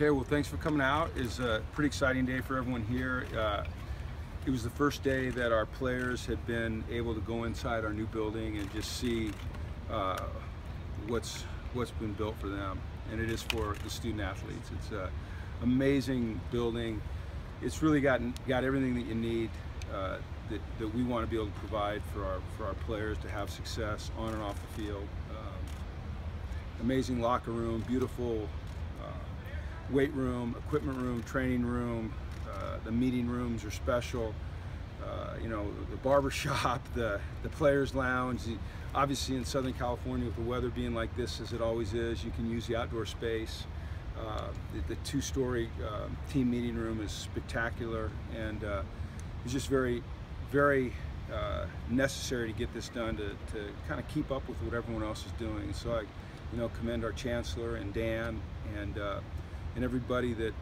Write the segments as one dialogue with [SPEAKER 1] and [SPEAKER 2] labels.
[SPEAKER 1] Okay, well, thanks for coming out. It's a pretty exciting day for everyone here. It was the first day that our players had been able to go inside our new building and just see what's been built for them, and it is for the student athletes. It's an amazing building. It's really got everything that you need that we want to be able to provide for our players to have success on and off the field. Amazing locker room, beautiful weight room, equipment room, training room. The meeting rooms are special. You know, the barber shop, the players lounge. Obviously in Southern California, with the weather being like this as it always is, you can use the outdoor space. The two-story team meeting room is spectacular, and it's just very necessary to get this done to kind of keep up with what everyone else is doing. So I, commend our chancellor and Dan and everybody that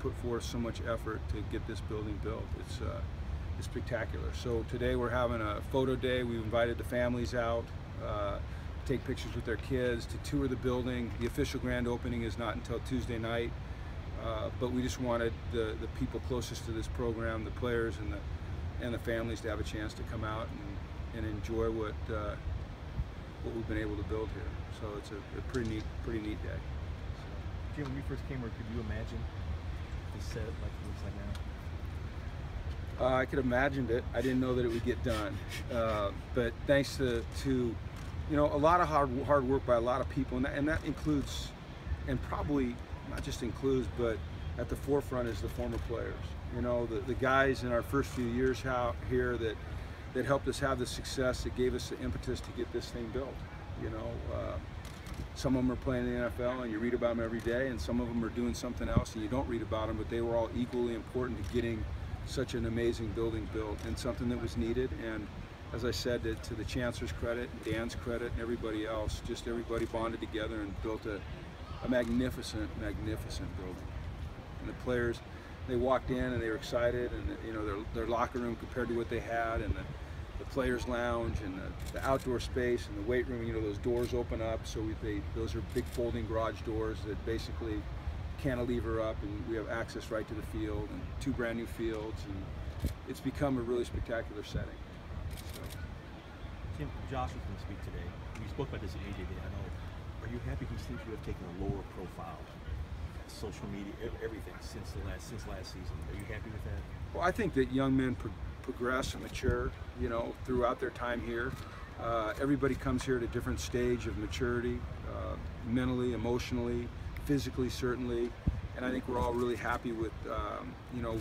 [SPEAKER 1] put forth so much effort to get this building built. It's spectacular. So today we're having a photo day. We've invited the families out to take pictures with their kids, to tour the building. The official grand opening is not until Tuesday night, but we just wanted the people closest to this program, the players and the families, to have a chance to come out and enjoy what we've been able to build here. So it's a pretty neat day.
[SPEAKER 2] Jim, when you first came here, could you imagine the set like it looks like now?
[SPEAKER 1] I could have imagined it. I didn't know that it would get done, but thanks to a lot of hard work by a lot of people, and that includes, and probably not just includes, but at the forefront is the former players. The guys in our first few years here that helped us have the success, that gave us the impetus to get this thing built. Some of them are playing in the NFL and you read about them every day, and some of them are doing something else and you don't read about them, but they were all equally important to getting such an amazing building built, and something that was needed. And as I said, to the chancellor's credit, Dan's credit, and everybody else, just everybody bonded together and built a magnificent building. And the players, they walked in and they were excited, and their locker room compared to what they had, and the players lounge and the outdoor space and the weight room, those doors open up, so those are big folding garage doors that basically cantilever up, and we have access right to the field, and 2 brand new fields, and it's become a really spectacular setting. So.
[SPEAKER 2] Tim, Josh was going to speak today. We spoke about this at AJ Day. I know. Are you happy he seems to have taken a lower profile, social media, everything since last season? Are you happy with that?
[SPEAKER 1] Well, I think that young men progress and mature, throughout their time here. Everybody comes here at a different stage of maturity, mentally, emotionally, physically, certainly. And I think we're all really happy with,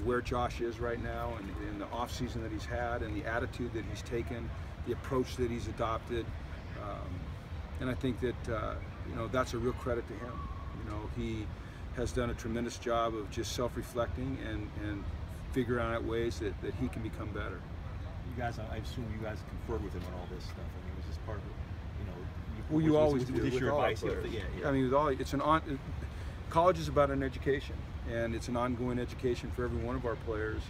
[SPEAKER 1] where Josh is right now, and the offseason that he's had, and the attitude that he's taken, the approach that he's adopted. And I think that, that's a real credit to him. He has done a tremendous job of just self-reflecting and figuring out ways that he can become better.
[SPEAKER 2] You guys, I assume you guys conferred with him on all this stuff. I mean, was this part of it?
[SPEAKER 1] Well, you always do.
[SPEAKER 2] Was this your advice?
[SPEAKER 1] Yeah. I mean, college is about an education, and it's an ongoing education for every one of our players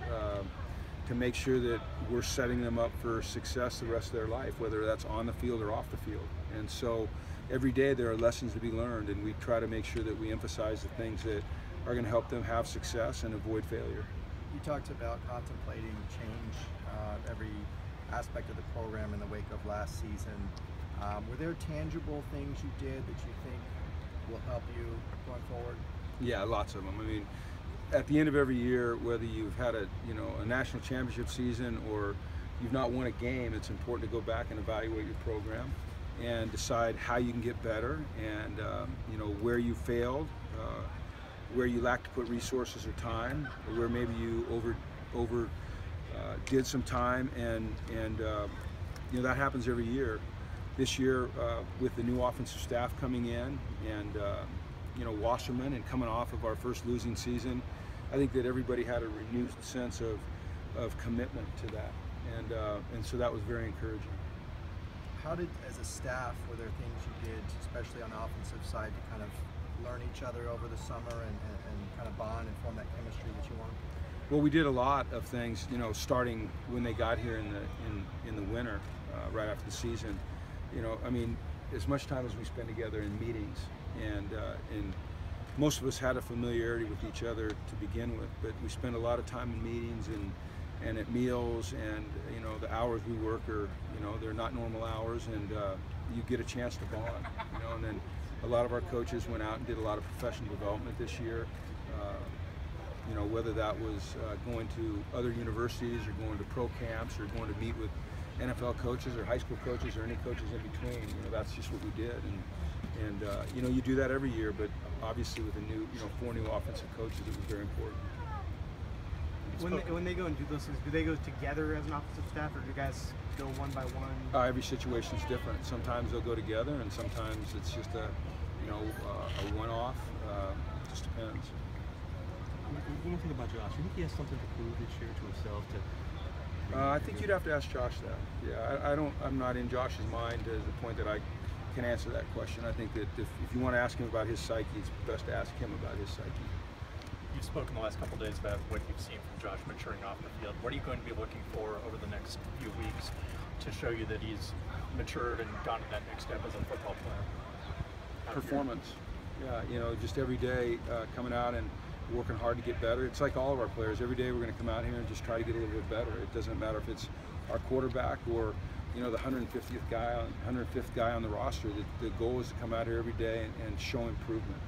[SPEAKER 1] to make sure that we're setting them up for success the rest of their life, whether that's on the field or off the field. And so every day there are lessons to be learned, and we try to make sure that we emphasize the things that are going to help them have success and avoid failure.
[SPEAKER 3] You talked about contemplating change every aspect of the program in the wake of last season. Were there tangible things you did that you think will help you going forward?
[SPEAKER 1] Yeah, lots of them. I mean, at the end of every year, whether you've had a national championship season or you've not won a game, it's important to go back and evaluate your program and decide how you can get better, and where you failed, where you lacked to put resources or time, or where maybe you over did some time, and that happens every year. This year, with the new offensive staff coming in, and Wasserman, and coming off of our first losing season, I think that everybody had a renewed sense of commitment to that, and so that was very encouraging.
[SPEAKER 3] How did, as a staff, were there things you did, especially on the offensive side, to kind of learn each other over the summer and kind of bond and form that chemistry that you want?
[SPEAKER 1] Well, we did a lot of things, starting when they got here in the winter, right after the season. I mean, as much time as we spend together in meetings and most of us had a familiarity with each other to begin with, but we spent a lot of time in meetings and at meals, and you know, the hours we work are, you know, they're not normal hours, and you get a chance to bond, you know. And then a lot of our coaches went out and did a lot of professional development this year. You know, whether that was going to other universities or going to pro camps or going to meet with NFL coaches or high school coaches or any coaches in between. You know, that's just what we did, and you know, you do that every year, but obviously with a new, you know, 4 new offensive coaches, it was very important.
[SPEAKER 4] When they go and do those things, do they go together as an offensive staff, or do you guys go one by one?
[SPEAKER 1] Every situation is different. Sometimes they'll go together, and sometimes it's just a, you know, a one-off. Just depends.
[SPEAKER 2] One more thing about Josh. You think he has something to prove this year to himself?
[SPEAKER 1] I think you'd have to ask Josh that. Yeah, I'm not in Josh's mind to the point that I can answer that question. I think that if you want to ask him about his psyche, it's best to ask him about his psyche.
[SPEAKER 5] You've spoken the last couple of days about what you've seen from Josh maturing off the field. What are you going to be looking for over the next few weeks to show you that he's matured and gone to that next step as a football player?
[SPEAKER 1] Performance. Yeah, you know, just every day coming out and working hard to get better. It's like all of our players. Every day we're going to come out here and just try to get a little bit better. It doesn't matter if it's our quarterback or, you know, the 150th guy, 105th guy on the roster. The goal is to come out here every day and show improvement.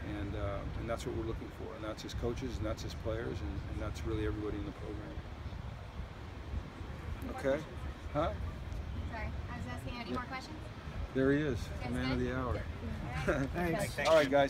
[SPEAKER 1] And that's what we're looking for. And that's his coaches, and that's his players, and that's really everybody in the program. Okay? Huh?
[SPEAKER 6] Sorry, I was asking, any more questions?
[SPEAKER 1] There he is, the man of the hour.
[SPEAKER 4] Thanks.
[SPEAKER 1] All right, guys.